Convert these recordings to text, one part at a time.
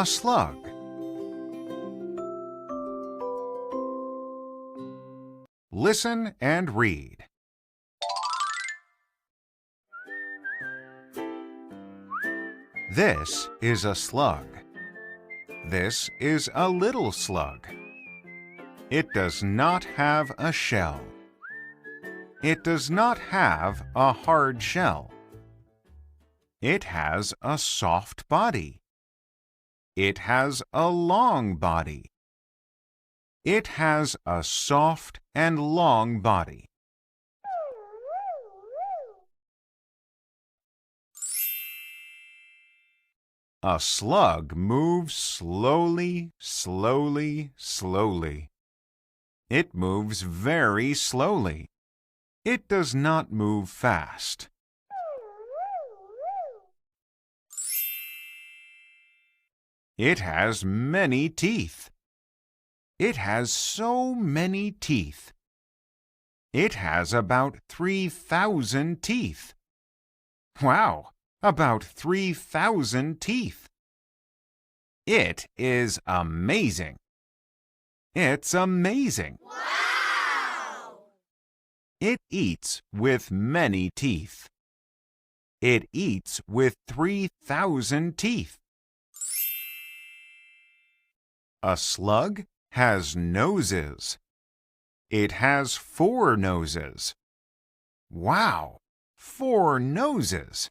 A slug. Listen and read. This is a slug. This is a little slug. It does not have a shell. It does not have a hard shell. It has a soft body. It has a long body. It has a soft and long body. A slug moves slowly, slowly, slowly. It moves very slowly. It does not move fast. It has many teeth. It has so many teeth. It has about 3,000 teeth. Wow, about 3,000 teeth. It is amazing. It's amazing. Wow! It eats with many teeth. It eats with 3,000 teeth. A slug has noses. It has 4 noses. Wow! 4 noses.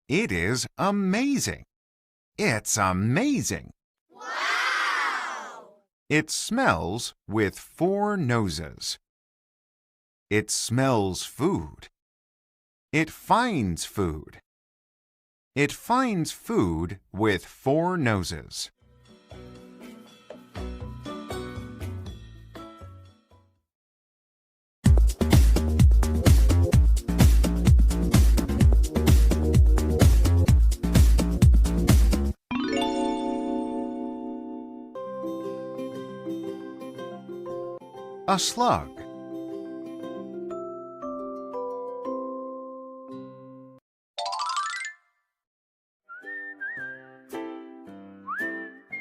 It is amazing. It's amazing. Wow! It smells with 4 noses. It smells food. It finds food. It finds food with 4 noses. A slug.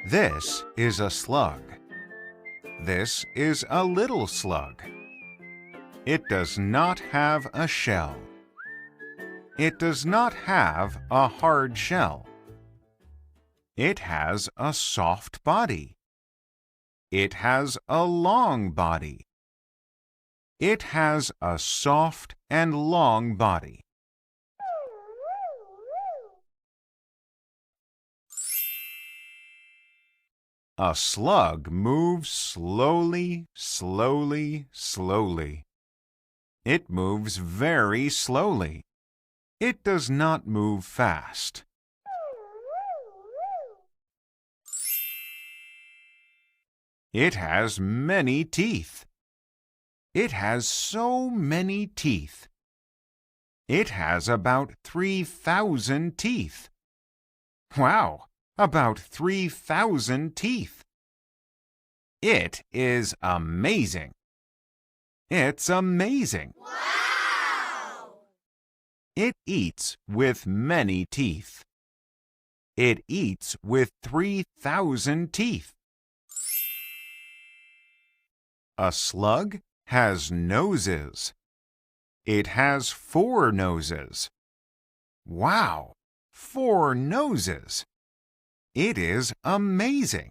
This is a slug. This is a little slug. It does not have a shell. It does not have a hard shell. It has a soft body. It has a long body. It has a soft and long body. A slug moves slowly, slowly, slowly. It moves very slowly. It does not move fast. It has many teeth. It has so many teeth. It has about 3,000 teeth. Wow, about 3,000 teeth. It is amazing. It's amazing. Wow! It eats with many teeth. It eats with 3,000 teeth. A slug has noses. It has 4 noses. Wow! 4 noses. It is amazing.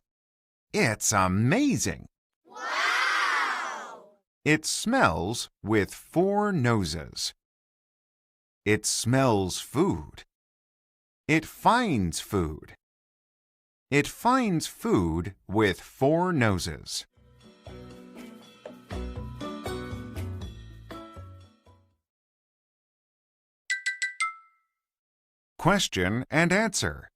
It's amazing. Wow! It smells with 4 noses. It smells food. It finds food. It finds food with 4 noses. Question and answer.